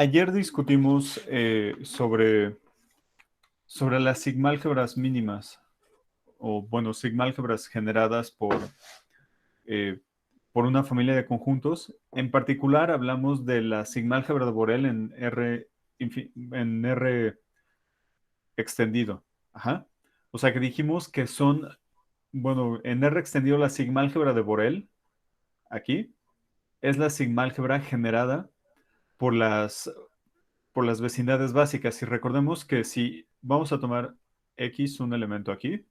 Ayer discutimos sobre las sigmálgebras mínimas, o bueno, sigmálgebras generadas eh, por una familia de conjuntos. En particular, hablamos de la sigmálgebra de Borel en R extendido. Ajá. O sea que dijimos que son, bueno, en R extendido la sigmálgebra de Borel, aquí, es la sigmálgebra generada por por las vecindades básicas. Y recordemos que si vamos a tomar X, un elemento aquí,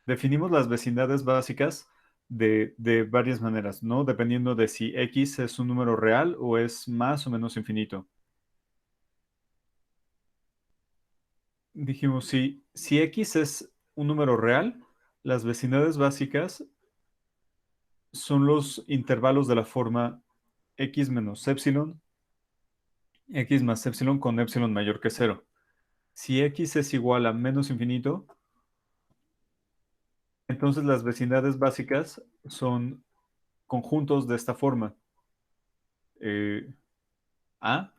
definimos las vecindades básicas de varias maneras, ¿no? Dependiendo de si X es un número real o es más o menos infinito. Dijimos, si X es un número real, las vecindades básicas son los intervalos de la forma X menos epsilon, X más epsilon con epsilon mayor que cero. Si X es igual a menos infinito, entonces las vecindades básicas son conjuntos de esta forma. Eh, A,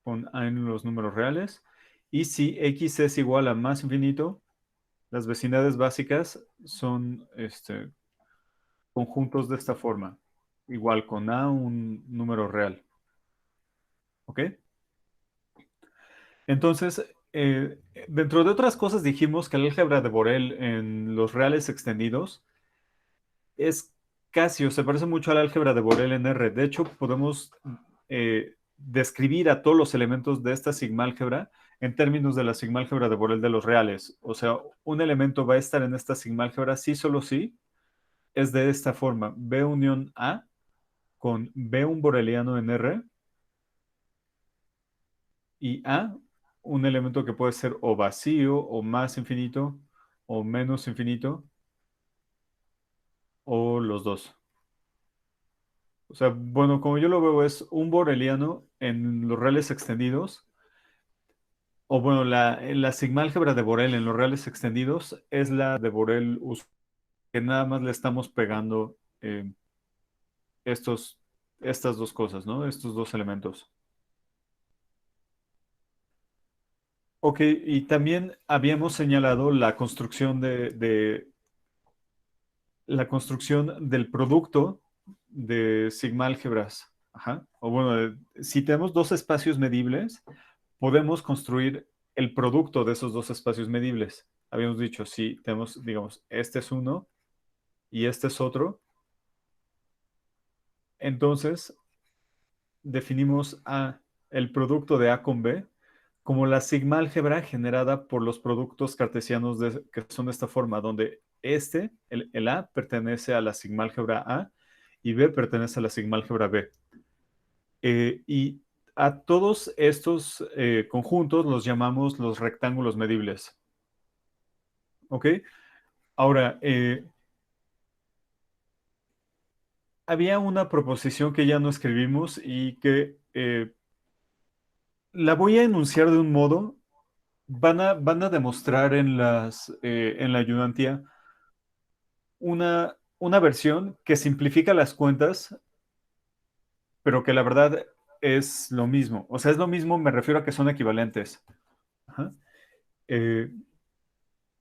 con A en los números reales. Y si X es igual a más infinito, las vecindades básicas son conjuntos de esta forma. Igual con A, un número real. ¿Ok? Entonces, dentro de otras cosas dijimos que el álgebra de Borel en los reales extendidos es casi o se parece mucho al álgebra de Borel en R. De hecho, podemos describir a todos los elementos de esta sigmálgebra en términos de la sigmálgebra de Borel de los reales. O sea, un elemento va a estar en esta sigmálgebra sí, solo sí, es de esta forma. B unión A con B un boreliano en R y A, un elemento que puede ser o vacío o más infinito o menos infinito o los dos. O sea, bueno, como yo lo veo es un boreliano en los reales extendidos, o bueno, la sigmálgebra de Borel en los reales extendidos es la de Borel que nada más le estamos pegando estos, estas dos cosas, ¿no? Estos dos elementos. Ok, y también habíamos señalado la construcción la construcción del producto de sigmálgebras. Ajá. O bueno, si tenemos dos espacios medibles, podemos construir el producto de esos dos espacios medibles. Habíamos dicho, si tenemos, digamos, este es uno y este es otro, entonces definimos el producto de A con B como la sigma álgebra generada por los productos cartesianos que son de esta forma, donde el A, pertenece a la sigma álgebra A y B pertenece a la sigma álgebra B. Y a todos estos conjuntos los llamamos los rectángulos medibles. ¿Ok? Ahora, había una proposición que ya no escribimos y que la voy a enunciar de un modo. Van a demostrar en la ayudantía una versión que simplifica las cuentas, pero que la verdad es lo mismo. O sea, es lo mismo, me refiero a que son equivalentes. Ajá. Eh,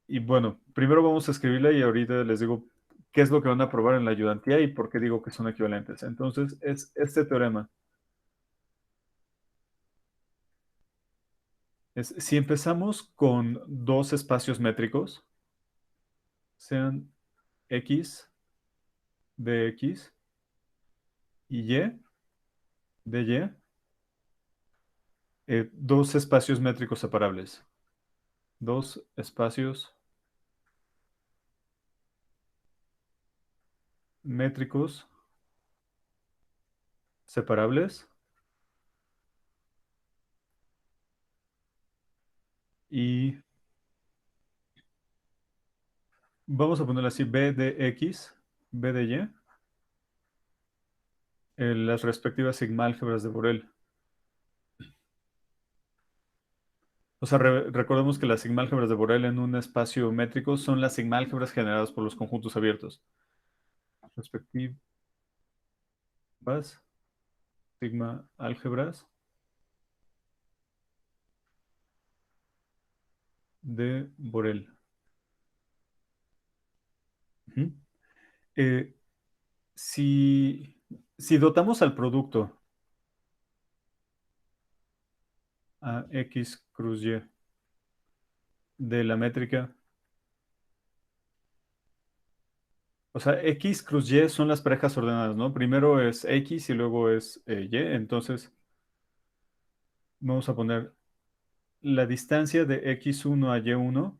y bueno, primero vamos a escribirla y ahorita les digo qué es lo que van a probar en la ayudantía y por qué digo que son equivalentes. Entonces, es este teorema. Si empezamos con dos espacios métricos, sean X de X y Y de Y, dos espacios métricos separables. Dos espacios métricos separables. Y vamos a ponerlo así, B de X, B de Y, las respectivas sigmálgebras de Borel. O sea, recordemos que las sigmálgebras de Borel en un espacio métrico son las sigmálgebras generadas por los conjuntos abiertos. Respectivas sigma álgebras de Borel. Ujú. Eh, si, si dotamos al producto a X cruz Y de la métrica, o sea, X cruz Y son las parejas ordenadas, ¿no? Primero es X y luego es Y, entonces vamos a poner la distancia de X1 a Y1,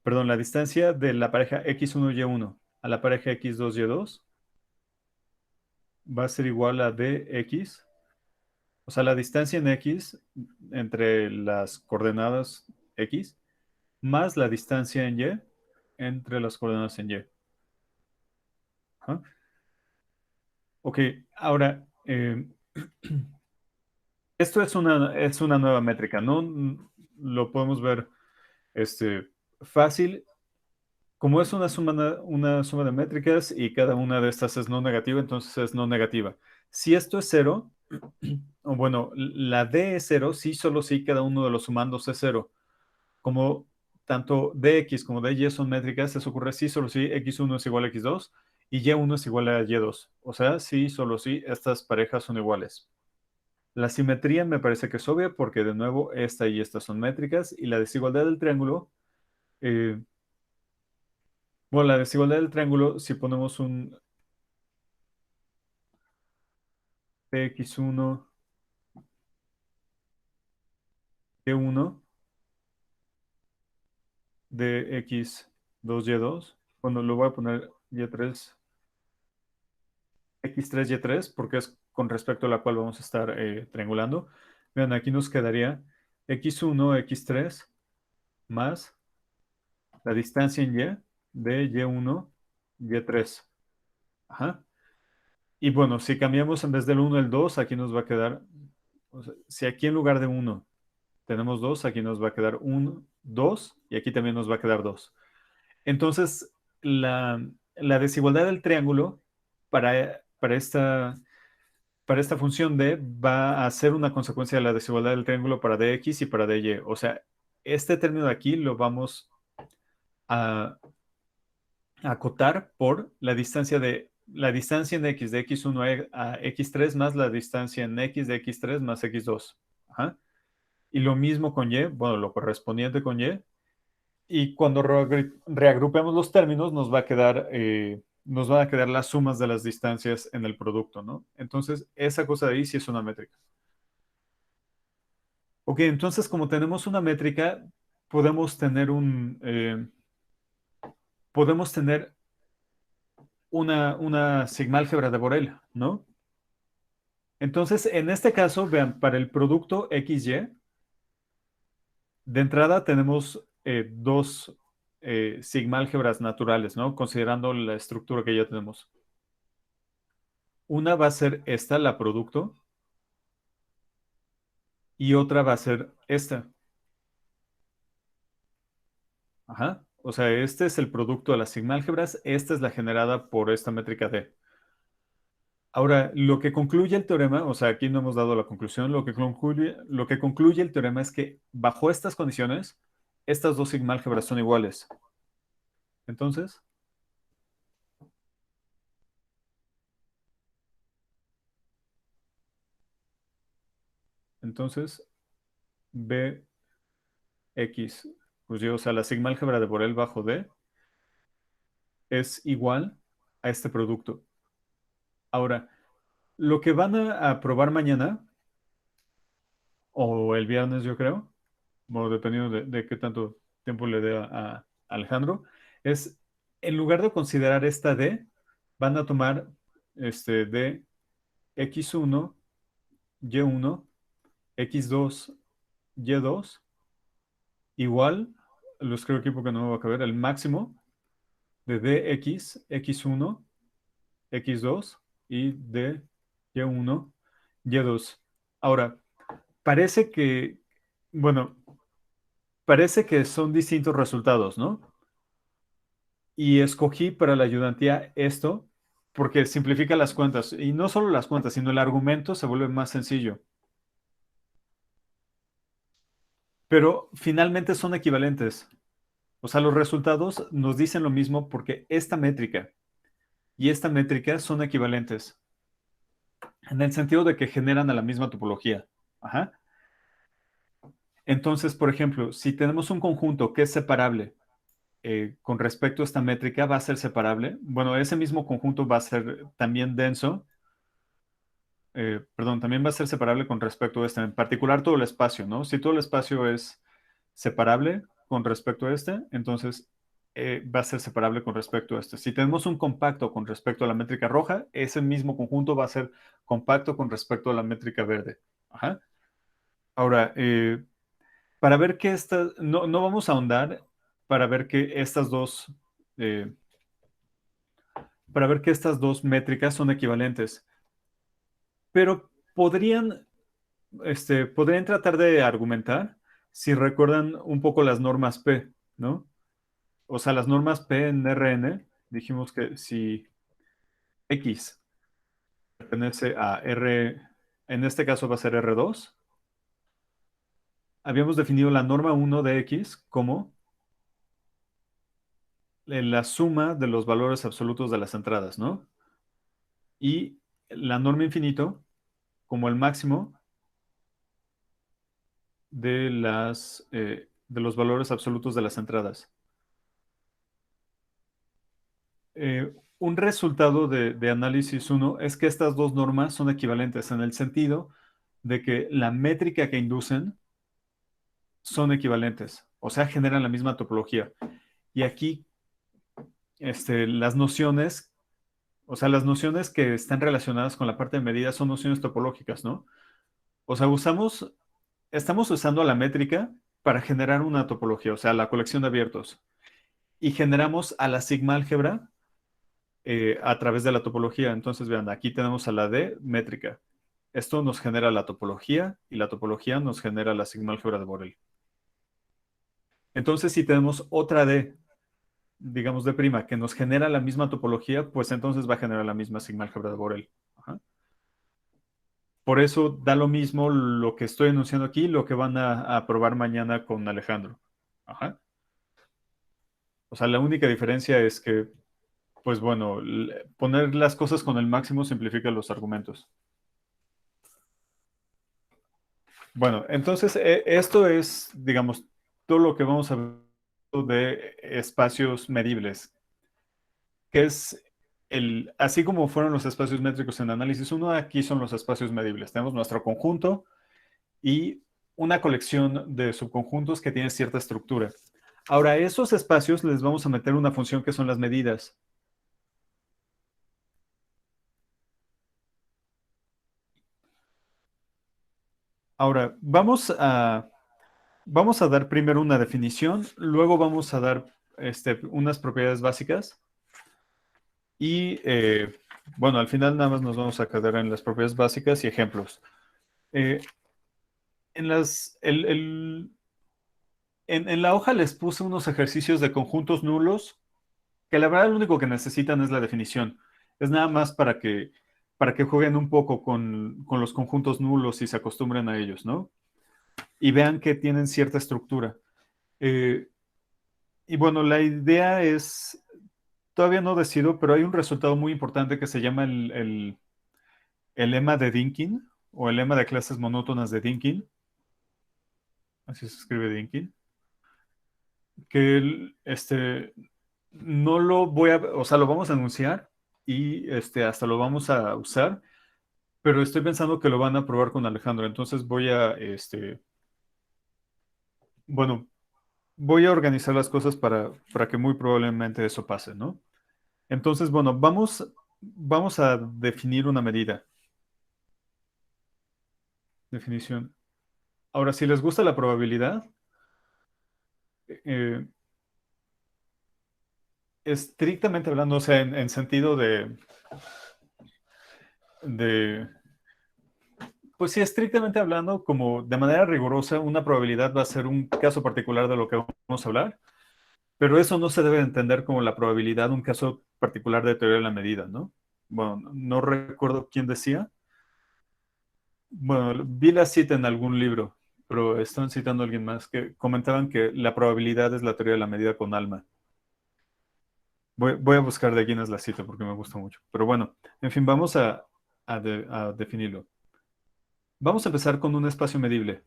perdón, la distancia de la pareja X1 Y1 a la pareja X2 Y2 va a ser igual a dx, o sea, la distancia en X entre las coordenadas X más la distancia en Y entre las coordenadas en Y. Ajá. Ok, ahora, esto es una nueva métrica, ¿no? Lo podemos ver fácil. Como es una suma de métricas y cada una de estas es no negativa, entonces es no negativa. Si esto es cero, o bueno, la D es cero, sí, solo si cada uno de los sumandos es cero. Como tanto dx como dy son métricas, eso ocurre sí, solo si x1 es igual a x2 y y1 es igual a y2. O sea, sí, solo si estas parejas son iguales. La simetría me parece que es obvia porque de nuevo esta y esta son métricas y la desigualdad del triángulo, eh, bueno, la desigualdad del triángulo, si ponemos un px1 y1 de x2 y2, bueno, lo voy a poner y3, x3 y3 porque es con respecto a la cual vamos a estar triangulando. Vean, aquí nos quedaría x1 x3 más la distancia en y de y1 y3. Ajá. Y bueno, si cambiamos en vez del 1 el 2, aquí nos va a quedar, o sea, si aquí en lugar de 1 tenemos 2, aquí nos va a quedar 1, 2 y aquí también nos va a quedar 2. Entonces, la desigualdad del triángulo para esta función d va a ser una consecuencia de la desigualdad del triángulo para dx y para dy. O sea, este término de aquí lo vamos a acotar por la distancia en x de x1 a x3 más la distancia en x de x3 más x2. Ajá. Y lo mismo con y, bueno, lo correspondiente con y. Y cuando reagrupemos los términos, nos van a quedar las sumas de las distancias en el producto, ¿no? Entonces, esa cosa de ahí sí es una métrica. Ok, entonces como tenemos una métrica, podemos tener podemos tener una sigmálgebra de Borel, ¿no? Entonces, en este caso, vean, para el producto XY, de entrada tenemos dos sigmálgebras naturales, ¿no? Considerando la estructura que ya tenemos. Una va a ser esta, la producto, y otra va a ser esta. Ajá. O sea, este es el producto de las sigmálgebras, esta es la generada por esta métrica D. Ahora, lo que concluye el teorema, o sea, aquí no hemos dado la conclusión, lo que concluye el teorema es que bajo estas condiciones, estas dos sigmálgebras son iguales. Entonces, entonces, Bx, pues yo, o sea, la sigmálgebra de Borel bajo D es igual a este producto. Ahora, lo que van a probar mañana, o el viernes, yo creo, bueno, dependiendo de qué tanto tiempo le dé a Alejandro, es en lugar de considerar esta D, van a tomar D x1, y1, x2, y2, igual, lo escribo aquí porque no me va a caber, el máximo de dx, x1, x2 y de y1, y2. Ahora, parece que, bueno, parece que son distintos resultados, ¿no? Y escogí para la ayudantía esto porque simplifica las cuentas. Y no solo las cuentas, sino el argumento se vuelve más sencillo. pero finalmente son equivalentes. O sea, los resultados nos dicen lo mismo porque esta métrica y esta métrica son equivalentes en el sentido de que generan a la misma topología. Ajá. Entonces, por ejemplo, si tenemos un conjunto que es separable con respecto a esta métrica, va a ser separable. Bueno, ese mismo conjunto va a ser también denso. Perdón, también va a ser separable con respecto a este, en particular todo el espacio, ¿no? Si todo el espacio es separable con respecto a este, entonces va a ser separable con respecto a este. Si tenemos un compacto con respecto a la métrica roja, ese mismo conjunto va a ser compacto con respecto a la métrica verde. Ajá. Ahora, para ver que estas, no vamos a ahondar para ver que estas dos, eh, para ver que estas dos métricas son equivalentes, pero podrían tratar de argumentar si recuerdan un poco las normas P, ¿no? O sea, las normas P en Rn, dijimos que si X pertenece a R, en este caso va a ser R2, habíamos definido la norma 1 de X como la suma de los valores absolutos de las entradas, ¿no? Y la norma infinito como el máximo de los valores absolutos de las entradas. Un resultado de análisis uno es que estas dos normas son equivalentes en el sentido de que la métrica que inducen son equivalentes, o sea, generan la misma topología. Y aquí, las nociones, o sea, las nociones que están relacionadas con la parte de medida son nociones topológicas, ¿no? O sea, estamos usando la métrica para generar una topología, o sea, la colección de abiertos. Y generamos a la sigma álgebra a través de la topología. Entonces, vean, aquí tenemos a la D métrica. Esto nos genera la topología y la topología nos genera la sigma álgebra de Borel. Entonces, si tenemos otra D, digamos D', que nos genera la misma topología, pues entonces va a generar la misma sigma álgebra de Borel. Ajá. Por eso da lo mismo lo que estoy enunciando aquí, lo que van a probar mañana con Alejandro. Ajá. O sea, la única diferencia es que, pues bueno, poner las cosas con el máximo simplifica los argumentos. Bueno, entonces esto es, digamos, todo lo que vamos a ver de espacios medibles, que es así como fueron los espacios métricos en análisis uno, aquí son los espacios medibles. Tenemos nuestro conjunto y una colección de subconjuntos que tienen cierta estructura. Ahora, a esos espacios les vamos a meter una función que son las medidas. Ahora, vamos a dar primero una definición, luego vamos a dar unas propiedades básicas y, bueno, al final nada más nos vamos a quedar en las propiedades básicas y ejemplos. Eh, en, las, en la hoja les puse unos ejercicios de conjuntos nulos que la verdad lo único que necesitan es la definición. Es nada más para que jueguen un poco con los conjuntos nulos y se acostumbren a ellos, ¿no? Y vean que tienen cierta estructura. Eh, y bueno, la idea es, todavía no decido, pero hay un resultado muy importante que se llama el lema de Dynkin o el lema de clases monótonas de Dynkin. Así se escribe Dynkin. Que no lo voy a, o sea, lo vamos a anunciar y hasta lo vamos a usar, pero estoy pensando que lo van a probar con Alejandro. Entonces bueno, voy a organizar las cosas para que muy probablemente eso pase, ¿no? Entonces, bueno, vamos a definir una medida. Definición. Ahora, si les gusta la probabilidad, eh, estrictamente hablando, o sea, en sentido de, pues sí, estrictamente hablando, como de manera rigurosa, una probabilidad va a ser un caso particular de lo que vamos a hablar, pero eso no se debe entender como la probabilidad, un caso particular de teoría de la medida, ¿no? Bueno, no recuerdo quién decía. Bueno, vi la cita en algún libro. pero están citando a alguien más que comentaban que la probabilidad es la teoría de la medida con alma. Voy a buscar de quién es la cita porque me gusta mucho. Pero bueno, en fin, vamos a definirlo. Vamos a empezar con un espacio medible.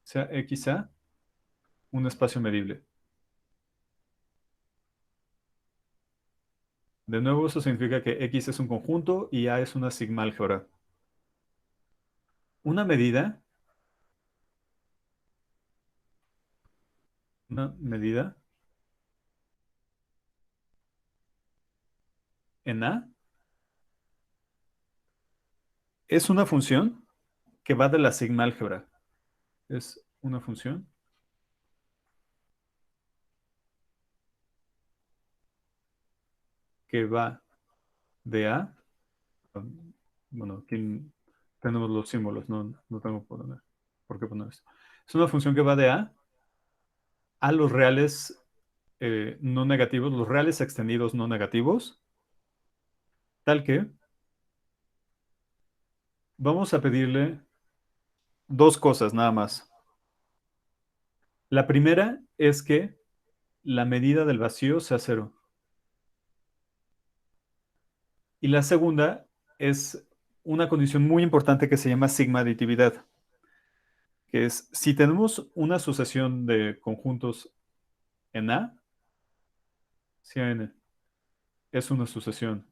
Sea X A, un espacio medible. De nuevo, eso significa que X es un conjunto y A es una sigma álgebra. Una medida, una medida en A es una función que va de la sigma álgebra. Es una función que va de A. Bueno, aquí tenemos los símbolos, no tengo por qué poner esto. Es una función que va de A los reales no negativos, los reales extendidos no negativos, tal que vamos a pedirle dos cosas nada más. La primera es que la medida del vacío sea cero. Y la segunda es una condición muy importante que se llama sigma aditividad, que es si tenemos una sucesión de conjuntos en A, si N es una sucesión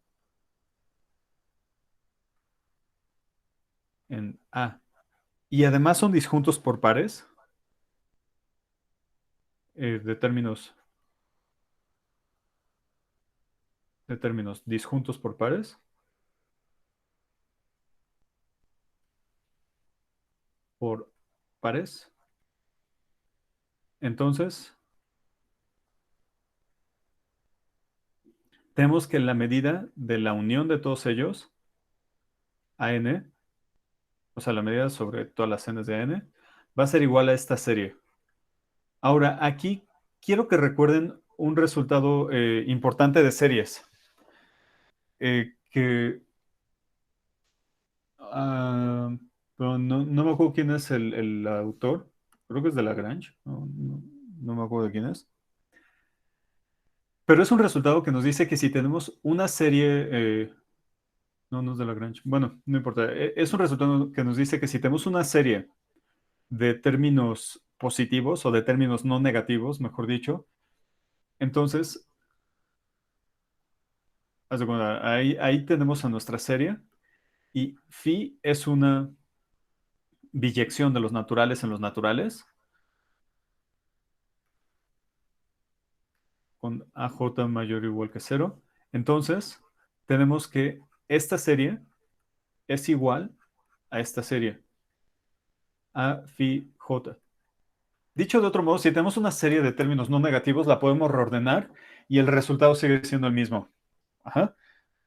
en A y además son disjuntos por pares de términos disjuntos por pares, por pares, entonces tenemos que la medida de la unión de todos ellos, AN, o sea, la medida sobre todas las n's de AN, va a ser igual a esta serie. Ahora, aquí quiero que recuerden un resultado importante de series, que ah, pero no me acuerdo quién es el autor, creo que es de Lagrange, no me acuerdo de quién es, pero es un resultado que nos dice que si tenemos una serie, no es de Lagrange, bueno, no importa, es un resultado que nos dice que si tenemos una serie de términos positivos o de términos no negativos, mejor dicho, entonces, haz de cuenta, ahí tenemos a nuestra serie y phi es una biyección de los naturales en los naturales con AJ mayor o igual que cero. Entonces, tenemos que esta serie es igual a esta serie, a phi j. Dicho de otro modo, si tenemos una serie de términos no negativos, la podemos reordenar y el resultado sigue siendo el mismo. Ajá.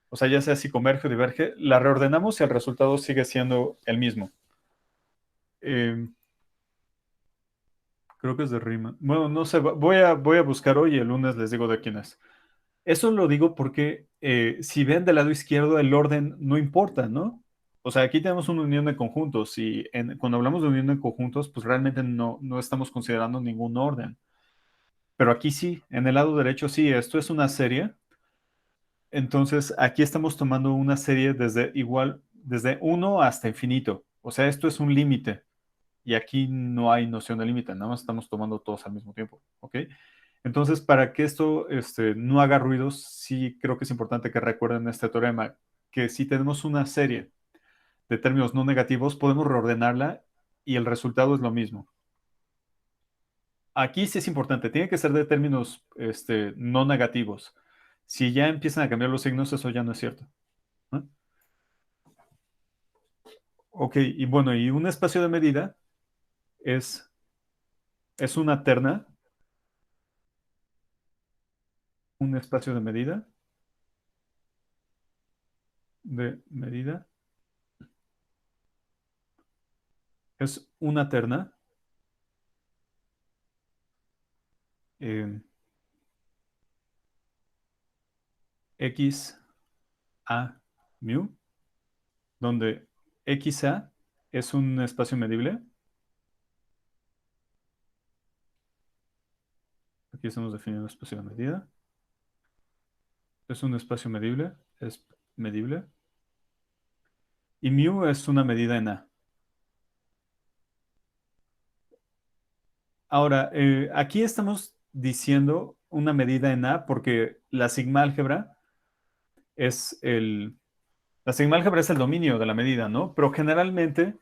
O sea, ya sea si converge o diverge, la reordenamos y el resultado sigue siendo el mismo. Eh, Creo que es de Riemann. Bueno, no sé, voy a buscar hoy y el lunes les digo de quién es. Eso lo digo porque si ven del lado izquierdo, el orden no importa, ¿no? O sea, aquí tenemos una unión de conjuntos y cuando hablamos de unión de conjuntos, pues realmente no estamos considerando ningún orden. Pero aquí sí, en el lado derecho sí, esto es una serie. Entonces, aquí estamos tomando una serie desde uno hasta infinito. O sea, esto es un límite. Y aquí no hay noción de límite, nada más estamos tomando todos al mismo tiempo, ¿ok? Entonces, para que esto no haga ruidos, sí creo que es importante que recuerden este teorema, que si tenemos una serie de términos no negativos, podemos reordenarla y el resultado es lo mismo. Aquí sí es importante, tiene que ser de términos no negativos. Si ya empiezan a cambiar los signos, eso ya no es cierto, ¿no? Ok, y bueno, y un espacio de medida es, es una terna, un espacio de medida es una terna eh, x a mu, donde x a es un espacio medible Aquí estamos definiendo espacio de medida. Es un espacio medible. Es medible. Y mu es una medida en A. Ahora, aquí estamos diciendo una medida en A porque la sigma álgebra es la sigma álgebra es el dominio de la medida, ¿no? Pero generalmente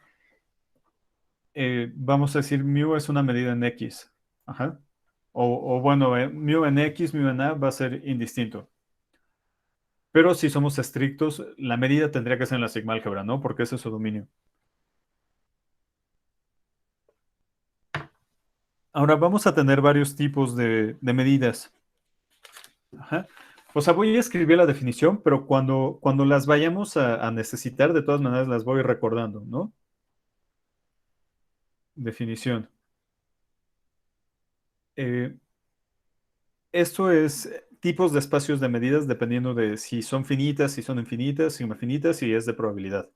vamos a decir mu es una medida en X. Ajá. O bueno, mu en X, mu en A va a ser indistinto. Pero si somos estrictos, la medida tendría que ser en la sigma álgebra, ¿no? Porque ese es su dominio. Ahora vamos a tener varios tipos de medidas. Ajá. O sea, voy a escribir la definición, pero cuando las vayamos a necesitar, de todas maneras las voy recordando, ¿no? Definición. Eh, Esto es tipos de espacios de medidas dependiendo de si son finitas, si son infinitas, sigma finitas y es de probabilidad.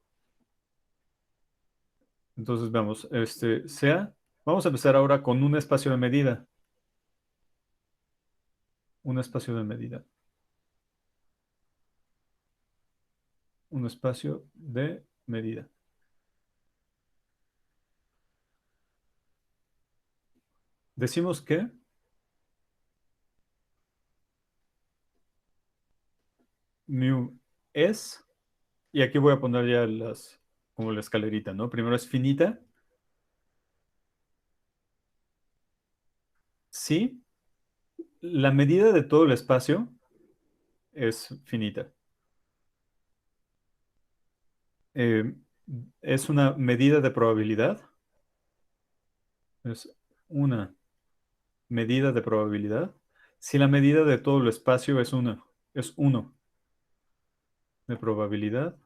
Entonces, vamos, vamos a empezar ahora con un espacio de medida. Un espacio de medida. Un espacio de medida. Decimos que mu es, y aquí voy a poner ya como la escalerita, ¿no? Primero es finita, si la medida de todo el espacio es finita. Eh, es una medida de probabilidad. Es una medida de probabilidad. Si la medida de todo el espacio es uno de probabilidad.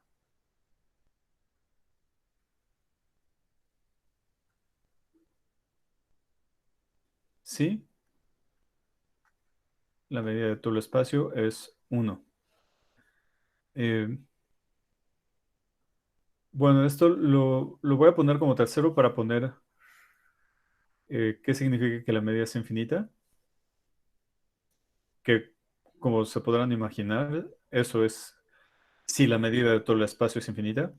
Si la medida de todo el espacio es uno. Eh, bueno, esto lo voy a poner como tercero para poner qué significa que la medida es infinita. Que como se podrán imaginar, eso es si la medida de todo el espacio es infinita.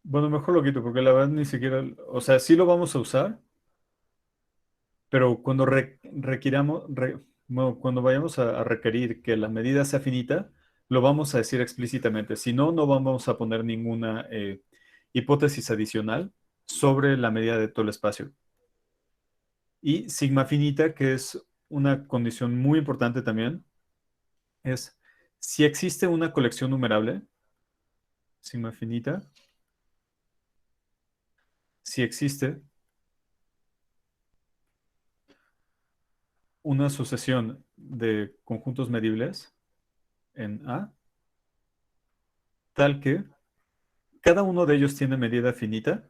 Bueno, mejor lo quito porque la verdad ni siquiera, o sea, sí lo vamos a usar, pero cuando requiramos, bueno, cuando vayamos a requerir que la medida sea finita, lo vamos a decir explícitamente. Si no, no vamos a poner ninguna hipótesis adicional sobre la medida de todo el espacio. Y sigma finita, que es una condición muy importante también, es si existe una colección numerable, sigma finita, si existe una sucesión de conjuntos medibles en A, tal que cada uno de ellos tiene medida finita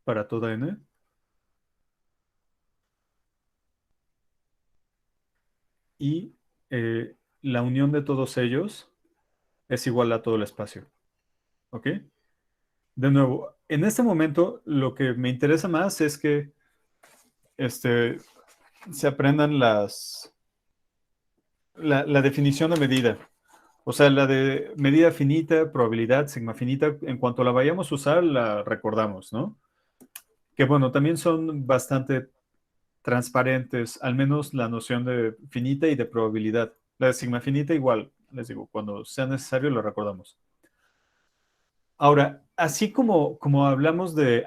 para toda n, y la unión de todos ellos es igual a todo el espacio. ¿Ok? De nuevo, en este momento lo que me interesa más es que este, se aprendan la definición de medida. O sea, la de medida finita, probabilidad, sigma finita, en cuanto la vayamos a usar, la recordamos, ¿no? Que bueno, también son bastante transparentes, al menos la noción de finita y de probabilidad. La de sigma finita igual, les digo, cuando sea necesario lo recordamos. Ahora, así como hablamos de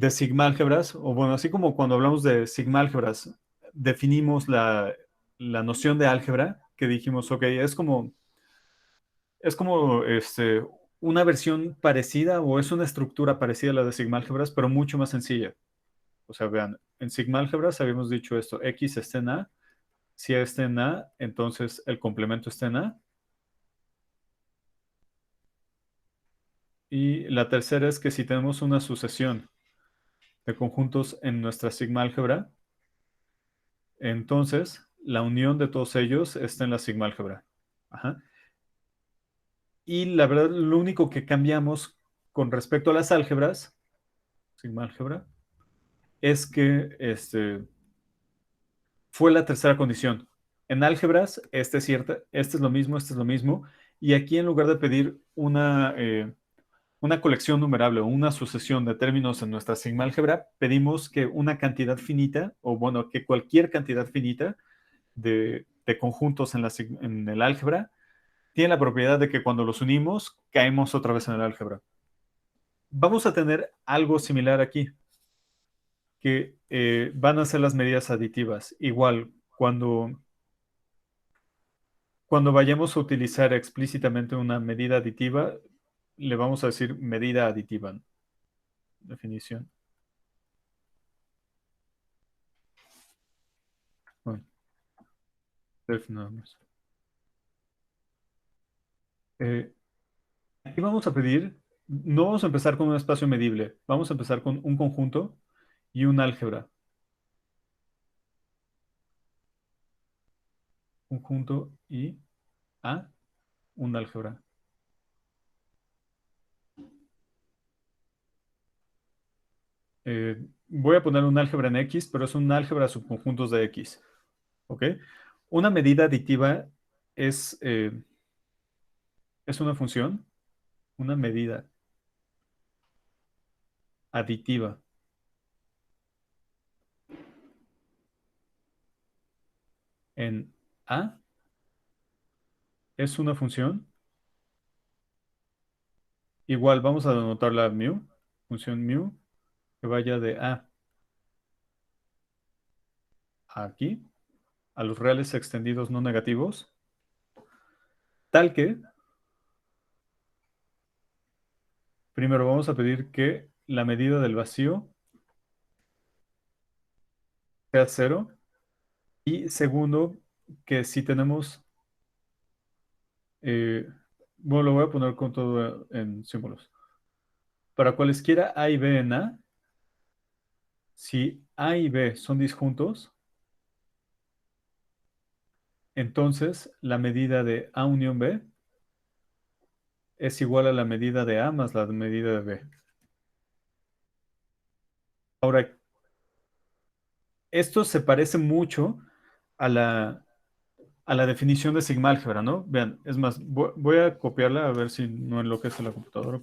sigma álgebras, o bueno, así como cuando hablamos de sigma álgebras, definimos la noción de álgebra, que dijimos, ok, es como una versión parecida o es una estructura parecida a la de sigma álgebras, pero mucho más sencilla. O sea, vean, en sigma álgebras habíamos dicho esto, X está en A, si A está en A, entonces el complemento está en A. Y la tercera es que si tenemos una sucesión de conjuntos en nuestra sigma álgebra, entonces la unión de todos ellos está en la sigma álgebra. Ajá. Y la verdad, lo único que cambiamos con respecto a las álgebras, sigma álgebra, es que fue la tercera condición. En álgebras, este es cierta, este es lo mismo, y aquí en lugar de pedir una colección numerable o una sucesión de términos en nuestra sigma álgebra, pedimos que una cantidad finita, o bueno, que cualquier cantidad finita de conjuntos en el álgebra tiene la propiedad de que cuando los unimos, caemos otra vez en el álgebra. Vamos a tener algo similar aquí, que van a ser las medidas aditivas. Igual, cuando vayamos a utilizar explícitamente una medida aditiva, le vamos a decir medida aditiva. Definición. Bueno, def nada más. Eh, Aquí vamos a pedir, no vamos a empezar con un espacio medible, vamos a empezar con un conjunto y un álgebra. Conjunto y a un álgebra. Voy a poner un álgebra en X, pero es un álgebra de subconjuntos de X. ¿Ok? Una medida aditiva es, eh, es una función, una medida aditiva en A es una función. Igual vamos a denotar la mu, función mu, que vaya de A a aquí, a los reales extendidos no negativos, tal que primero vamos a pedir que la medida del vacío sea cero y segundo, que si tenemos, eh, bueno, lo voy a poner con todo en símbolos. Para cualesquiera A y B en A, si A y B son disjuntos, entonces la medida de A unión B es igual a la medida de A más la medida de B. Ahora, esto se parece mucho a la definición de sigma álgebra, ¿no? Vean, es más, voy a copiarla a ver si no enloquece la computadora,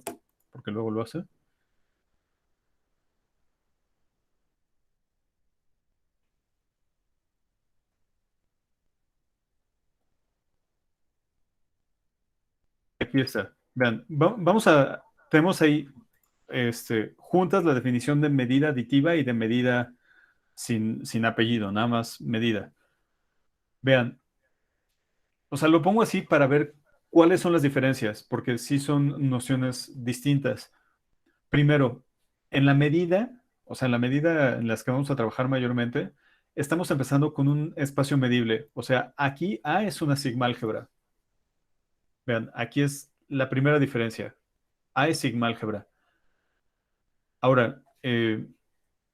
porque luego lo hace. Aquí está. Vean, tenemos ahí juntas la definición de medida aditiva y de medida sin apellido, nada más medida. Vean, o sea, lo pongo así para ver cuáles son las diferencias, porque sí son nociones distintas. Primero, en la medida, o sea, en la medida en las que vamos a trabajar mayormente, estamos empezando con un espacio medible. O sea, aquí A es una sigma álgebra. Vean, aquí es la primera diferencia. A es sigma álgebra. Ahora,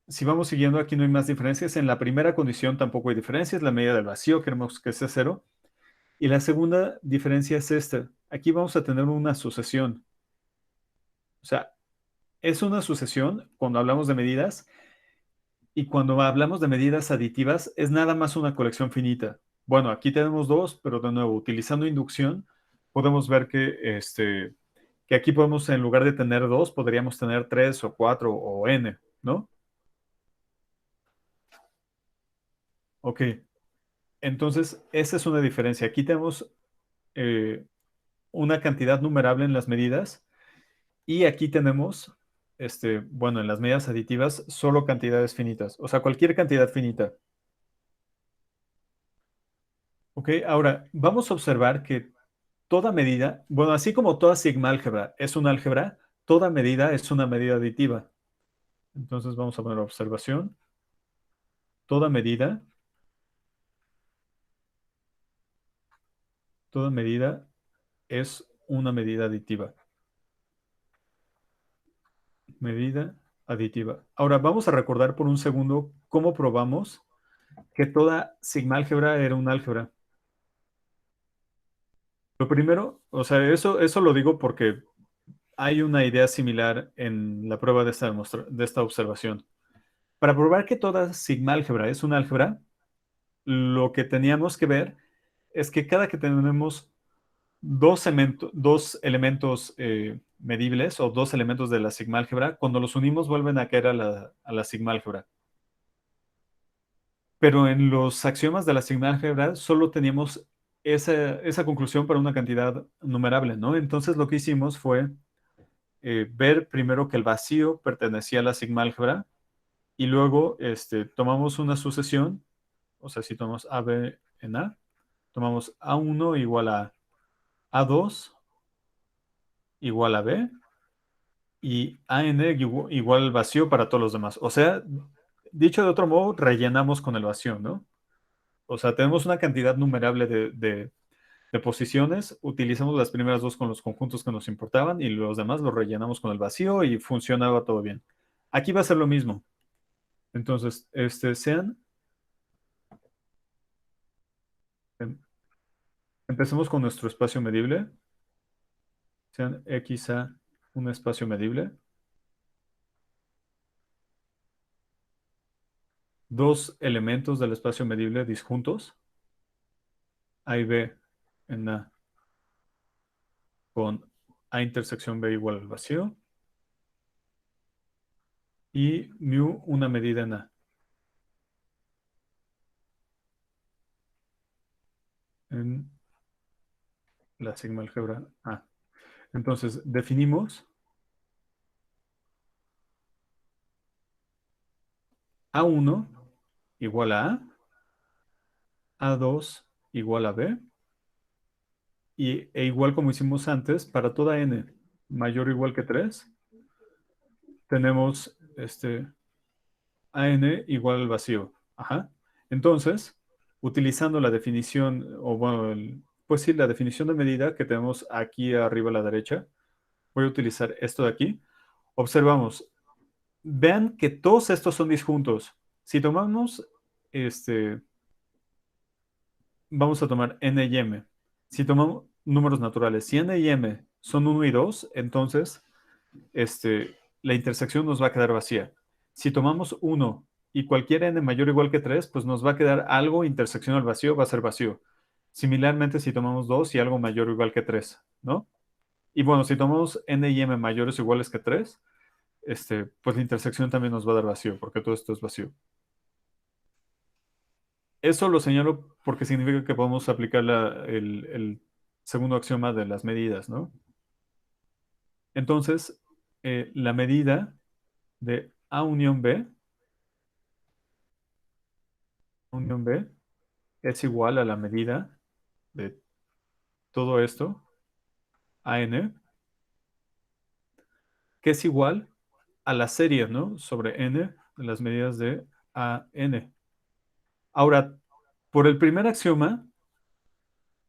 si vamos siguiendo, aquí no hay más diferencias. En la primera condición tampoco hay diferencias. La medida del vacío queremos que sea cero. Y la segunda diferencia es esta. Aquí vamos a tener una sucesión. O sea, es una sucesión cuando hablamos de medidas y cuando hablamos de medidas aditivas es nada más una colección finita. Bueno, aquí tenemos dos, pero de nuevo, utilizando inducción, podemos ver que aquí podemos, en lugar de tener dos, podríamos tener tres o cuatro o n, ¿no? Ok, entonces esa es una diferencia. Aquí tenemos eh, una cantidad numerable en las medidas y aquí tenemos, bueno, en las medidas aditivas, solo cantidades finitas, o sea, cualquier cantidad finita. Ok, ahora vamos a observar que toda medida, bueno, así como toda sigma álgebra es una álgebra, toda medida es una medida aditiva. Entonces vamos a poner observación. Toda toda medida es una medida aditiva. Medida aditiva. Ahora vamos a recordar por un segundo cómo probamos que toda sigma álgebra era un álgebra. Lo primero, o sea, eso lo digo porque hay una idea similar en la prueba de de esta observación. Para probar que toda sigma álgebra es una álgebra, lo que teníamos que ver es que cada que tenemos dos elementos medibles o dos elementos de la sigma álgebra, cuando los unimos vuelven a caer a a la sigma álgebra. Pero en los axiomas de la sigma álgebra solo teníamos esa conclusión para una cantidad numerable, ¿no? Entonces lo que hicimos fue ver primero que el vacío pertenecía a la sigma álgebra y luego tomamos una sucesión, o sea, si tomamos AB en A, tomamos A1 igual a A2 igual a B y AN igual al vacío para todos los demás. O sea, dicho de otro modo, rellenamos con el vacío, ¿no? O sea, tenemos una cantidad numerable de posiciones, utilizamos las primeras dos con los conjuntos que nos importaban y los demás los rellenamos con el vacío y funcionaba todo bien. Aquí va a ser lo mismo. Entonces, em- empecemos con nuestro espacio medible, sean X a un espacio medible, dos elementos del espacio medible disjuntos, A y B en A con A intersección B igual al vacío y mu una medida en A. En la sigma álgebra A. Entonces, definimos A1 igual a A2 igual a B, e igual como hicimos antes, para toda n mayor o igual que 3 tenemos AN igual al vacío. Ajá. Entonces, utilizando la definición, o bueno, pues sí, la definición de medida que tenemos aquí arriba a la derecha, voy a utilizar esto de aquí. Observamos, vean que todos estos son disjuntos. Si tomamos, este, vamos a tomar n y m. Si tomamos números naturales, si n y m son uno y 2, entonces la intersección nos va a quedar vacía. Si tomamos uno y cualquier n mayor o igual que 3, pues nos va a quedar algo intersección al vacío, va a ser vacío. Similarmente, si tomamos 2 y algo mayor o igual que 3, ¿no? Y bueno, si tomamos n y m mayores o iguales que 3, pues la intersección también nos va a dar vacío, porque todo esto es vacío. Eso lo señalo porque significa que podemos aplicar el segundo axioma de las medidas, ¿no? Entonces, la medida de unión B es igual a la medida de todo esto, AN, que es igual a la serie, ¿no? Sobre N de las medidas de AN. Ahora, por el primer axioma,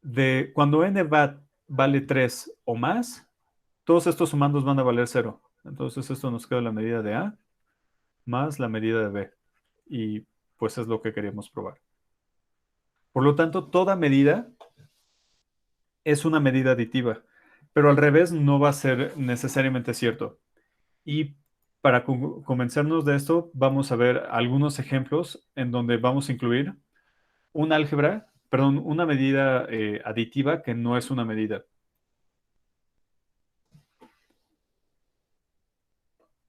de cuando vale 3 o más, todos estos sumandos van a valer cero. Entonces esto nos queda la medida de A más la medida de B. Y pues es lo que queríamos probar. Por lo tanto, toda medida es una medida aditiva, pero al revés no va a ser necesariamente cierto. Y para convencernos de esto, vamos a ver algunos ejemplos en donde vamos a incluir un álgebra, perdón, una medida aditiva que no es una medida.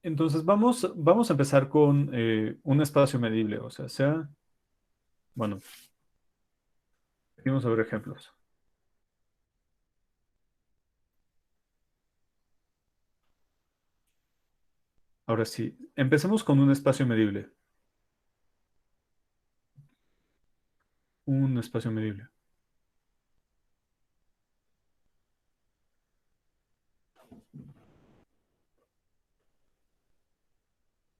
Entonces vamos a empezar con un espacio medible, o sea, bueno, aquí vamos a ver ejemplos. Ahora sí, empecemos con un espacio medible. Un espacio medible.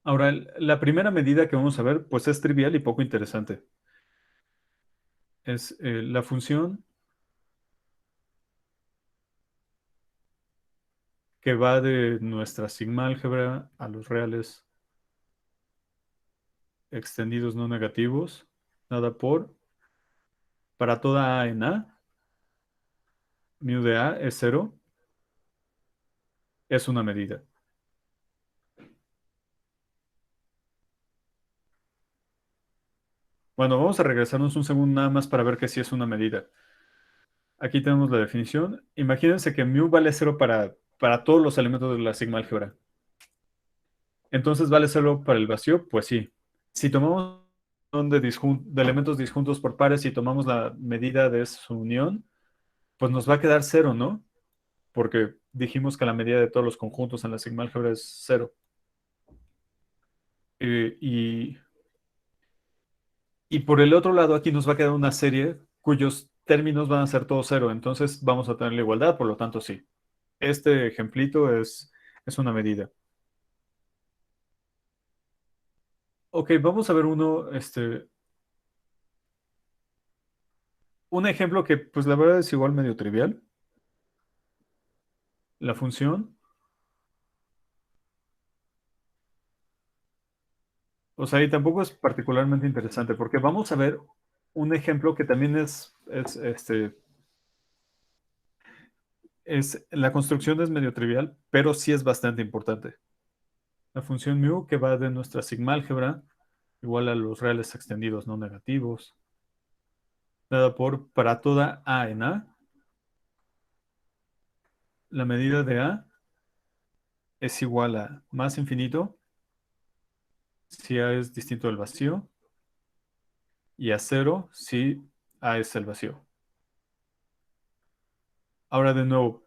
Ahora, la primera medida que vamos a ver, pues es trivial y poco interesante. Es la función que va de nuestra sigma álgebra a los reales extendidos no negativos, dada por, para toda A en A, mu de A es cero, es una medida. Bueno, vamos a regresarnos un segundo nada más para ver que sí es una medida. Aquí tenemos la definición. Imagínense que mu vale cero para todos los elementos de la sigma álgebra. Entonces, ¿vale cero para el vacío? Pues sí. Si tomamos de elementos disjuntos por pares y tomamos la medida de su unión, pues nos va a quedar cero, ¿no? Porque dijimos que la medida de todos los conjuntos en la sigma álgebra es cero. Eh, y, y por el otro lado, aquí nos va a quedar una serie cuyos términos van a ser todos cero. Entonces vamos a tener la igualdad, por lo tanto, sí. Este ejemplito es una medida. Ok, vamos a ver un ejemplo que, pues la verdad es igual medio trivial. La función. O sea, y tampoco es particularmente interesante porque vamos a ver un ejemplo que también la construcción es medio trivial, pero sí es bastante importante. La función mu que va de nuestra sigma álgebra igual a los reales extendidos no negativos, dada por para toda a en a, la medida de a es igual a más infinito si a es distinto del vacío y a cero si a es el vacío. Ahora de nuevo,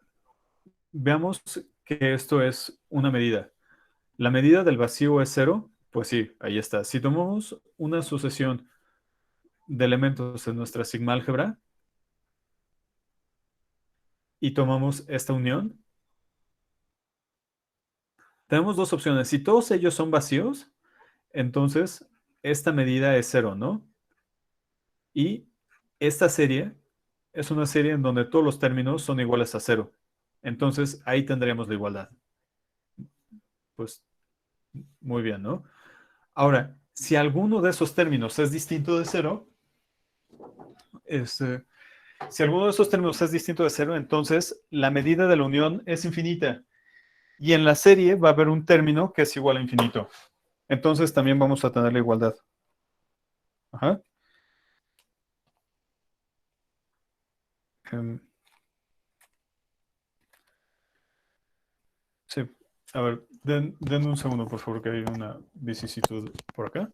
veamos que esto es una medida. La medida del vacío es cero, pues sí, ahí está. Si tomamos una sucesión de elementos en nuestra sigma álgebra y tomamos esta unión, tenemos dos opciones. Si todos ellos son vacíos, entonces esta medida es cero, ¿no? Y esta serie es una serie en donde todos los términos son iguales a cero. Entonces ahí tendríamos la igualdad. Pues muy bien, ¿no? Ahora, si alguno de esos términos es distinto de cero, este, si alguno de esos términos es distinto de cero, entonces la medida de la unión es infinita. Y en la serie va a haber un término que es igual a infinito. Entonces también vamos a tener la igualdad. Ajá. Em, sí. A ver, den un segundo, por favor, que hay una vicisitud por acá.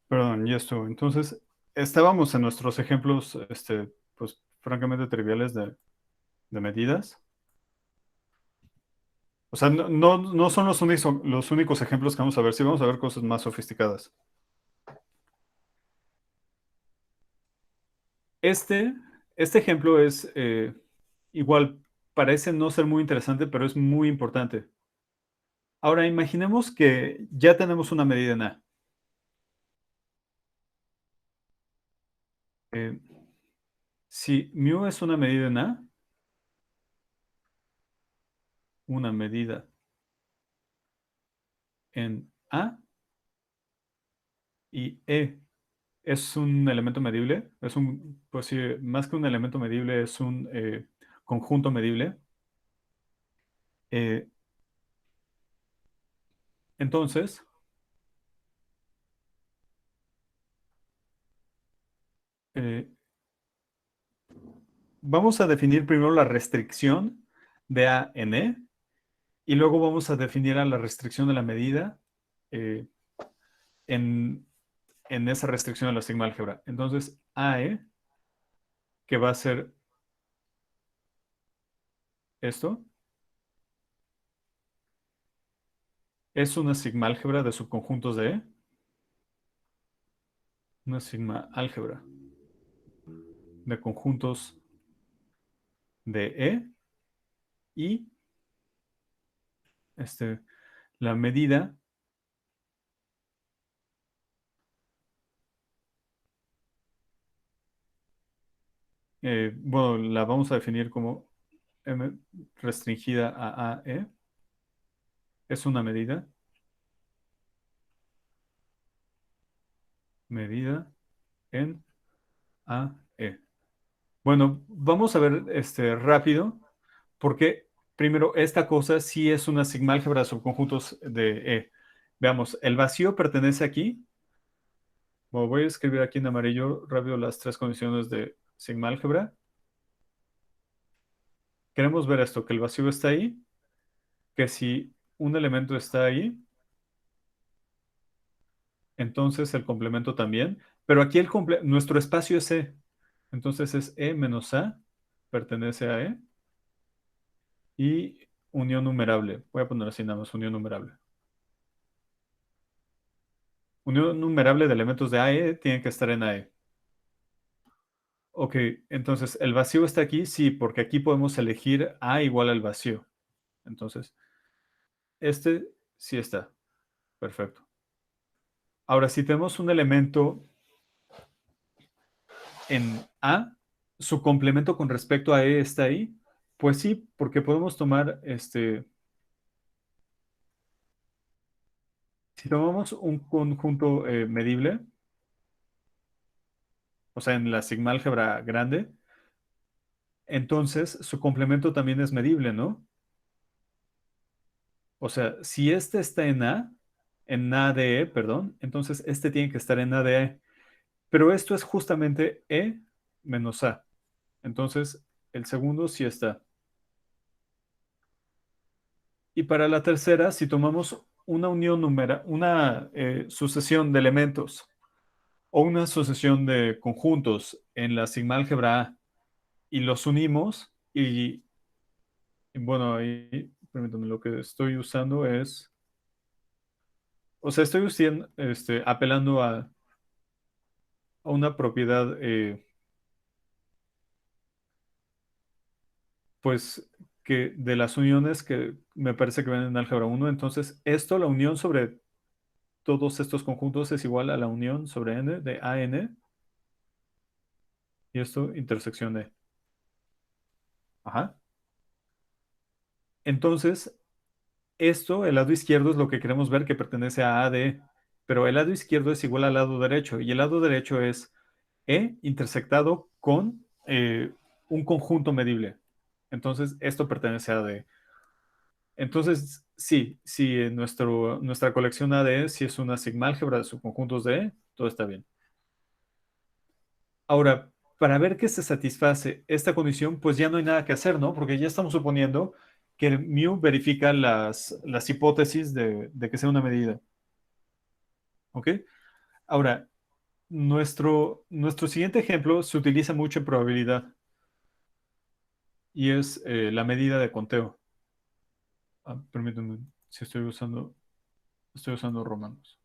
Perdón, ya estuvo. Entonces, estábamos en nuestros ejemplos, pues, francamente triviales de medidas. O sea, no son los únicos ejemplos que vamos a ver. Sí, vamos a ver cosas más sofisticadas. Este, este ejemplo es igual, parece no ser muy interesante, pero es muy importante. Ahora, imaginemos que ya tenemos una medida en A. Eh, si mu es una medida en A, una medida en A y E es un elemento medible, pues sí, más que un elemento medible, es un conjunto medible. Eh, entonces, eh, vamos a definir primero la restricción de A en E y luego vamos a definir a la restricción de la medida eh, en, en esa restricción de la sigma álgebra. Entonces, AE, que va a ser esto, es una sigma álgebra de subconjuntos de E, una sigma álgebra de conjuntos de E y este, La medida, bueno, la vamos a definir como M restringida a AE. Es una medida en AE. Bueno, vamos a ver rápido, porque primero esta cosa sí es una sigmálgebra de subconjuntos de E. Veamos, el vacío pertenece aquí. Bueno, voy a escribir aquí en amarillo rápido las tres condiciones de sigmálgebra. Queremos ver esto, que el vacío está ahí, que si un elemento está ahí, entonces el complemento también. Pero aquí nuestro espacio es E. Entonces es E menos A, pertenece a E. Y unión numerable. Voy a poner así nada más, unión numerable. Unión numerable de elementos de AE tiene que estar en AE. Ok, entonces, ¿el vacío está aquí? Sí, porque aquí podemos elegir A igual al vacío. Entonces, este sí está. Perfecto. Ahora, si tenemos un elemento en A, su complemento con respecto a E está ahí. Pues sí, porque podemos tomar si tomamos un conjunto medible, o sea, en la sigma-álgebra grande, entonces su complemento también es medible, ¿no? O sea, si este está en A de E, perdón, entonces este tiene que estar en A de E. Pero esto es justamente E menos A. Entonces, el segundo sí está. Y para la tercera, si tomamos una una sucesión de elementos o una sucesión de conjuntos en la sigma álgebra A y los unimos, y bueno, ahí, permítanme, lo que estoy usando es, o sea, estoy apelando a una propiedad, pues, que de las uniones que me parece que ven en álgebra uno. Entonces, esto, la unión sobre todos estos conjuntos es igual a la unión sobre n de AN, y esto intersección de. Ajá. Entonces, esto, el lado izquierdo es lo que queremos ver que pertenece a AD, pero el lado izquierdo es igual al lado derecho, y el lado derecho es E intersectado con un conjunto medible. Entonces, esto pertenece a AD. Entonces, sí, sí, en nuestra colección AD sí es una sigma-álgebra de subconjuntos de E, todo está bien. Ahora, para ver que se satisface esta condición, pues ya no hay nada que hacer, ¿no? Porque ya estamos suponiendo que el mu verifica las hipótesis de que sea una medida, ¿ok? Ahora, nuestro siguiente ejemplo se utiliza mucho en probabilidad y es la medida de conteo. Permítanme, si estoy usando romanos.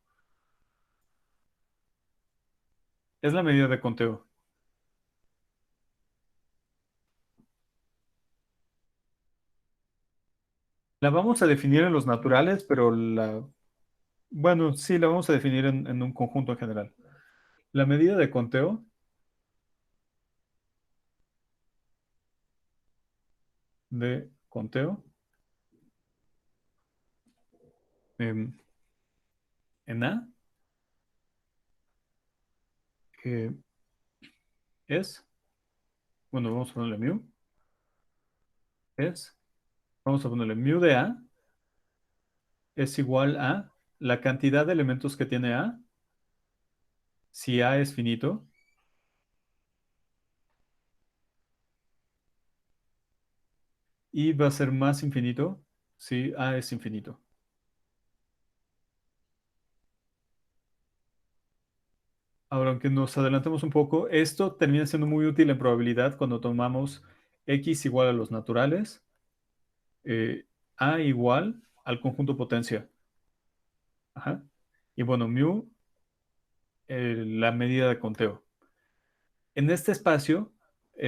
Es la medida de conteo. La vamos a definir en los naturales, pero bueno, sí, la vamos a definir en un conjunto en general. La medida de conteo, de conteo, em, en A, que es, bueno, vamos a ponerle mu, es, vamos a ponerle mu de A, es igual a la cantidad de elementos que tiene A, si A es finito, y va a ser más infinito si A es infinito. Ahora, aunque nos adelantemos un poco, esto termina siendo muy útil en probabilidad cuando tomamos x igual a los naturales, eh, A igual al conjunto potencia. Ajá. Y bueno, mu, la medida de conteo. En este espacio,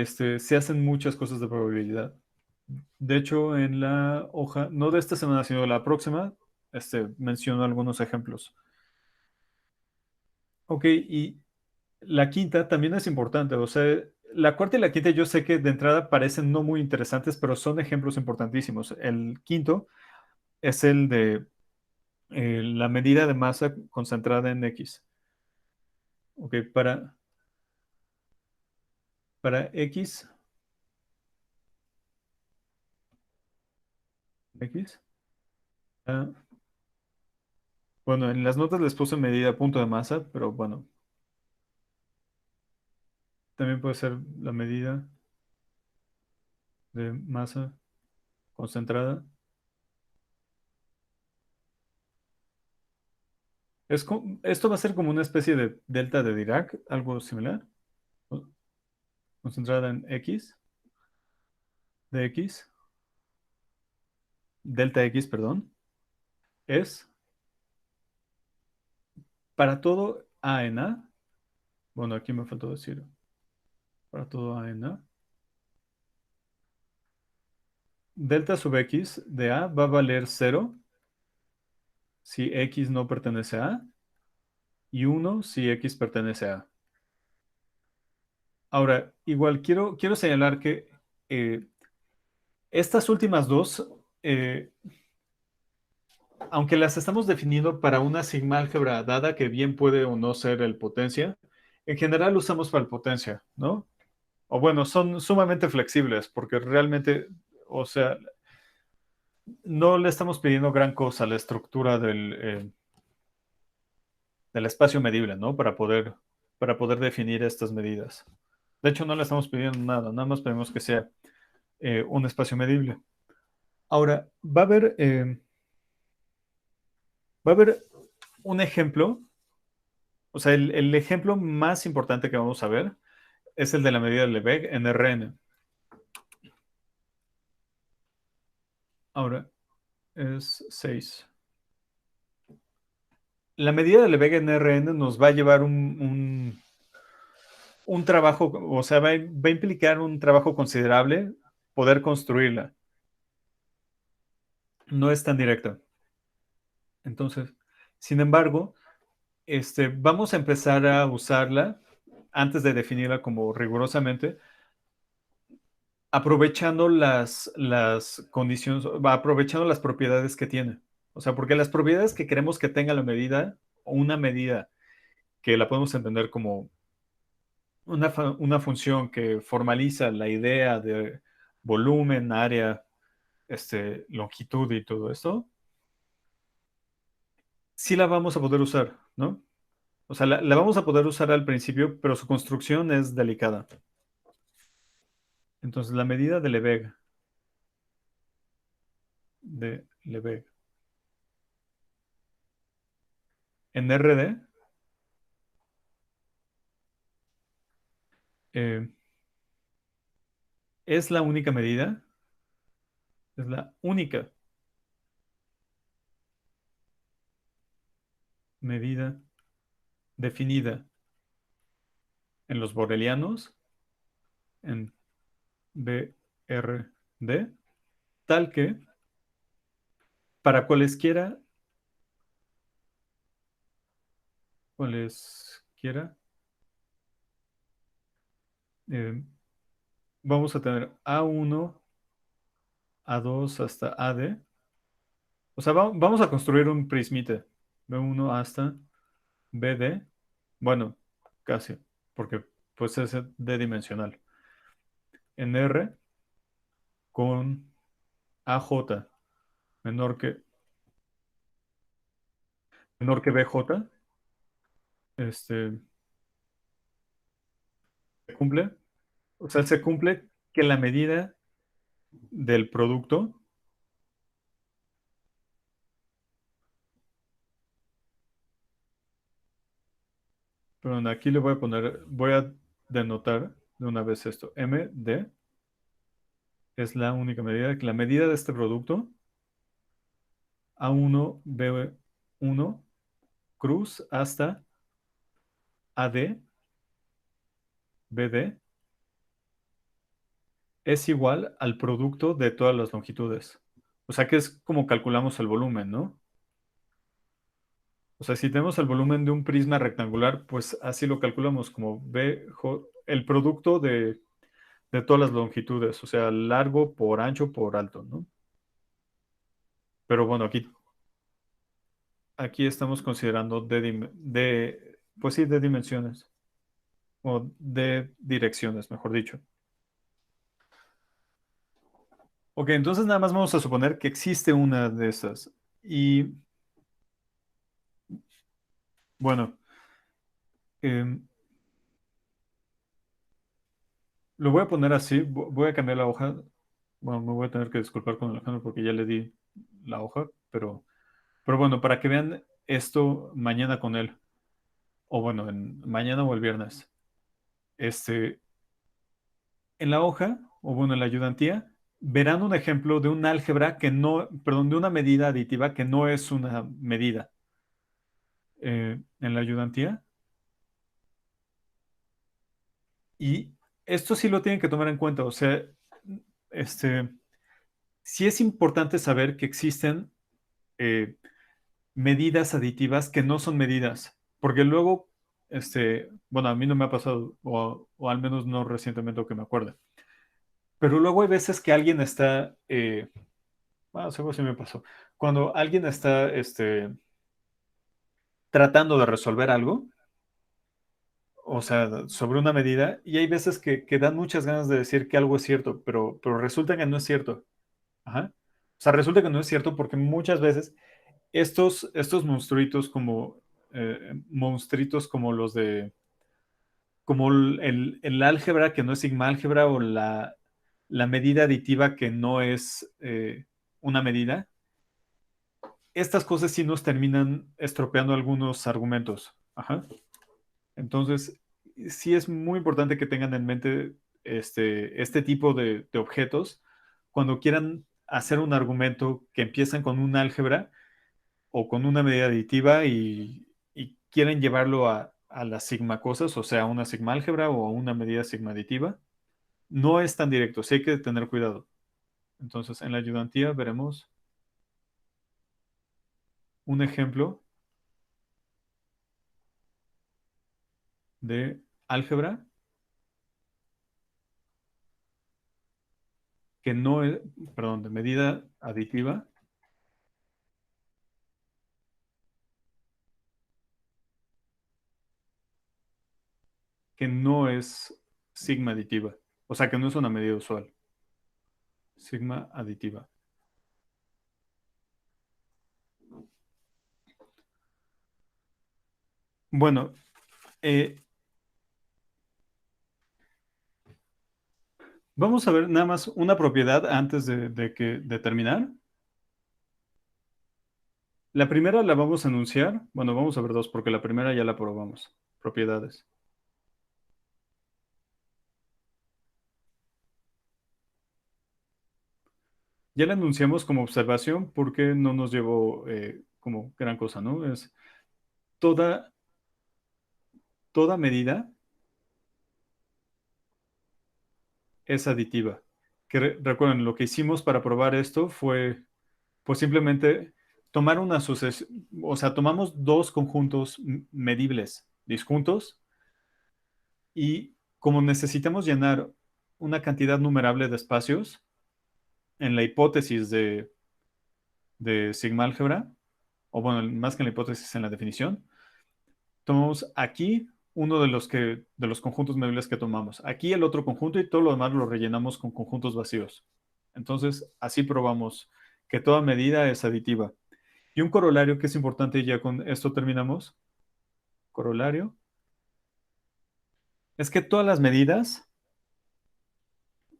se hacen muchas cosas de probabilidad. De hecho, en la hoja, no de esta semana, sino de la próxima, menciono algunos ejemplos. Ok, y la quinta también es importante. O sea, la cuarta y la quinta yo sé que de entrada parecen no muy interesantes, pero son ejemplos importantísimos. El quinto es el de la medida de masa concentrada en X. Ok, para X. ah, bueno, en las notas les puse medida punto de masa, pero bueno, también puede ser la medida de masa concentrada. Esto va a ser como una especie de delta de Dirac, algo similar, o- concentrada en X, de X, delta X, perdón, es para todo A en A. Bueno, aquí me faltó decir para todo A en A. Delta sub X de A va a valer cero si X no pertenece a A y uno si X pertenece a A. Ahora, igual quiero señalar que eh, estas últimas dos, eh, aunque las estamos definiendo para una sigma álgebra dada que bien puede o no ser el potencia, en general usamos para el potencia, ¿no? O bueno, son sumamente flexibles porque realmente, o sea, no le estamos pidiendo gran cosa a la estructura del espacio medible, ¿no? Para poder definir estas medidas. De hecho, no le estamos pidiendo nada, nada más pedimos que sea un espacio medible. Ahora, va a haber un ejemplo, o sea, el ejemplo más importante que vamos a ver es el de la medida de Lebesgue en Rn. Ahora, es 6. La medida de Lebesgue en Rn nos va a llevar un trabajo, o sea, va a implicar un trabajo considerable poder construirla. No es tan directa. Entonces, sin embargo, vamos a empezar a usarla antes de definirla como rigurosamente, aprovechando las condiciones, aprovechando las propiedades que tiene. O sea, porque las propiedades que queremos que tenga la medida, o una medida que la podemos entender como una función que formaliza la idea de volumen, área, longitud y todo esto, sí la vamos a poder usar, ¿no? O sea, la vamos a poder usar al principio, pero su construcción es delicada. Entonces, la medida de Lebesgue en RD eh, es la única medida, es la única medida definida en los borelianos, en BRD, tal que para cualesquiera, eh, vamos a tener A1, A2 hasta AD. O sea, vamos a construir un prismite. B1 hasta BD. Bueno, casi, porque pues es D-dimensional. En R con AJ menor que, menor que BJ. ¿Se cumple? O sea, se cumple que la medida del producto, perdón, aquí le voy a denotar de una vez esto. MD es la única medida, que la medida de este producto, A1, B1, cruz hasta AD, BD, es igual al producto de todas las longitudes. O sea que es como calculamos el volumen, ¿no? O sea, si tenemos el volumen de un prisma rectangular, pues así lo calculamos como el producto de todas las longitudes, o sea, largo por ancho por alto, ¿no? Pero bueno, aquí estamos considerando pues sí, de dimensiones, o de direcciones, mejor dicho. Ok, entonces nada más vamos a suponer que existe una de esas. Y bueno, em, lo voy a poner así, voy a cambiar la hoja. Bueno, me voy a tener que disculpar con Alejandro porque ya le di la hoja, pero bueno, para que vean esto mañana con él, o bueno, mañana o el viernes. Este, en la hoja, o bueno, en la ayudantía, verán un ejemplo de un álgebra que no, perdón, de una medida aditiva que no es una medida. En la ayudantía. Y esto sí lo tienen que tomar en cuenta. O sea, este, sí es importante saber que existen eh, medidas aditivas que no son medidas, porque luego, bueno, a mí no me ha pasado, o al menos no recientemente o que me acuerde, pero luego hay veces que alguien está, bueno, seguro sí me pasó, cuando alguien está, tratando de resolver algo, o sea, sobre una medida, y hay veces que dan muchas ganas de decir que algo es cierto, pero resulta que no es cierto. Ajá. O sea, resulta que no es cierto porque muchas veces estos monstruitos monstruitos como los como el álgebra que no es sigma álgebra o la medida aditiva que no es una medida, estas cosas sí nos terminan estropeando algunos argumentos. Ajá. Entonces, sí es muy importante que tengan en mente este tipo de objetos cuando quieran hacer un argumento que empiezan con un álgebra o con una medida aditiva y quieren llevarlo a las sigma cosas, o sea, a una sigma álgebra o a una medida sigma aditiva, no es tan directo, sí hay que tener cuidado. Entonces, en la ayudantía veremos un ejemplo de álgebra que no es, perdón, de medida aditiva que no es sigma aditiva, o sea, que no es una medida usual, sigma aditiva. Bueno, eh, vamos a ver nada más una propiedad antes de terminar. La primera la vamos a enunciar. Bueno, vamos a ver dos, porque la primera ya la probamos. Propiedades. Ya la enunciamos como observación porque no nos llevó como gran cosa, ¿no? Es toda, toda medida es aditiva. Que recuerden, lo que hicimos para probar esto fue, pues simplemente tomar una sucesión, o sea, tomamos dos conjuntos medibles disjuntos y como necesitamos llenar una cantidad numerable de espacios, en la hipótesis de sigma álgebra, o bueno, más que en la hipótesis, en la definición, tomamos aquí uno de los conjuntos medibles que tomamos, aquí el otro conjunto y todo lo demás lo rellenamos con conjuntos vacíos. Entonces, así probamos que toda medida es aditiva. Y un corolario que es importante, y ya con esto terminamos, corolario, es que todas las medidas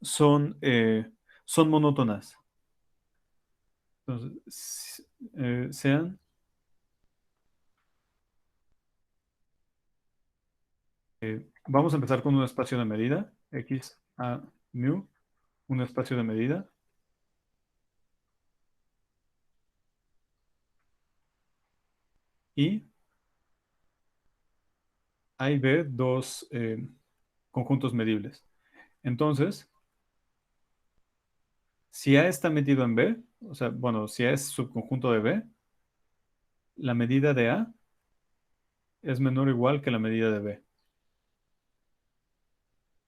son monótonas. Entonces, sean vamos a empezar con un espacio de medida, x a mu, un espacio de medida, y a y b, dos conjuntos medibles. Entonces, si a está metido en b, o sea, bueno, si a es subconjunto de b, la medida de a es menor o igual que la medida de B.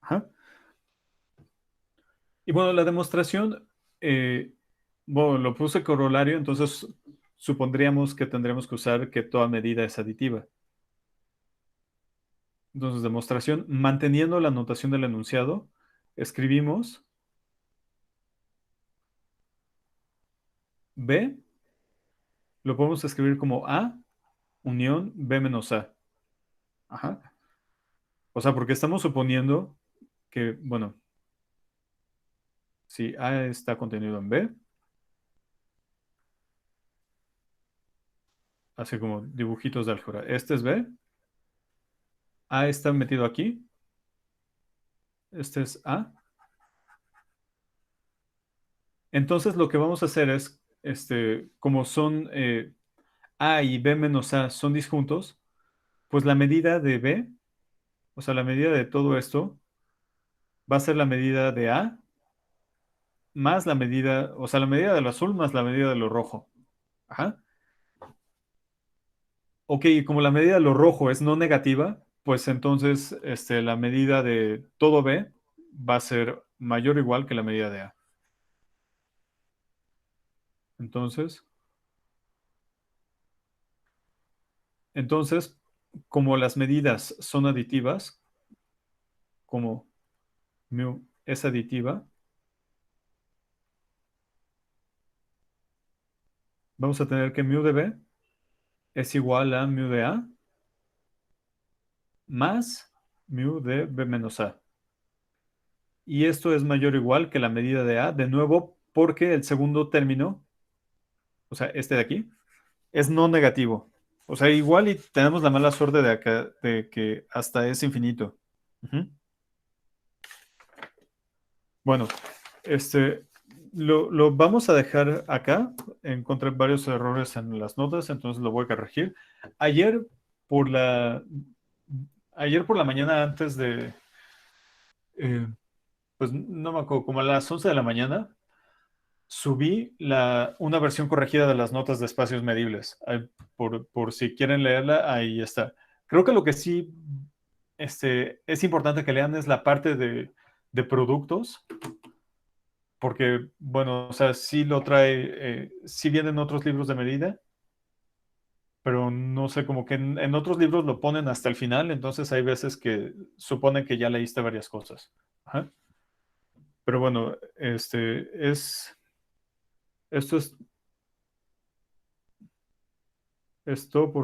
Ajá. Y bueno, la demostración, bueno, lo puse corolario, entonces supondríamos que tendremos que usar que toda medida es aditiva. Entonces, demostración, manteniendo la notación del enunciado, escribimos B, lo podemos escribir como A unión B menos A. Ajá. O sea, porque estamos suponiendo que, bueno, si A está contenido en B, así como dibujitos de álgebra. Este es B, A está metido aquí, este es A. Entonces lo que vamos a hacer es, como son A y B menos A son disjuntos, pues la medida de B, o sea, la medida de todo esto, va a ser la medida de A más la medida, o sea, la medida de lo azul más la medida de lo rojo. Ajá. Ok, y como la medida de lo rojo es no negativa, pues entonces la medida de todo B va a ser mayor o igual que la medida de A. Entonces, entonces, como las medidas son aditivas, como mu es aditiva, vamos a tener que mu de B es igual a mu de A más mu de B menos A. Y esto es mayor o igual que la medida de A, de nuevo, porque el segundo término, o sea, este de aquí, es no negativo. O sea, igual y tenemos la mala suerte de acá, de que hasta es infinito. Ujú. Bueno, este, lo vamos a dejar acá. Encontré varios errores en las notas, entonces lo voy a corregir. Ayer por la, ayer por la mañana antes de, pues no me acuerdo, como a las 11 de la mañana, subí una versión corregida de las notas de espacios medibles. Por si quieren leerla, ahí está. Creo que lo que sí es importante que lean es la parte de productos, porque, bueno, o sea, sí lo trae, sí vienen otros libros de medida, pero no sé, como que en otros libros lo ponen hasta el final, entonces hay veces que suponen que ya leíste varias cosas. Ajá. Pero bueno, esto es todo por hoy.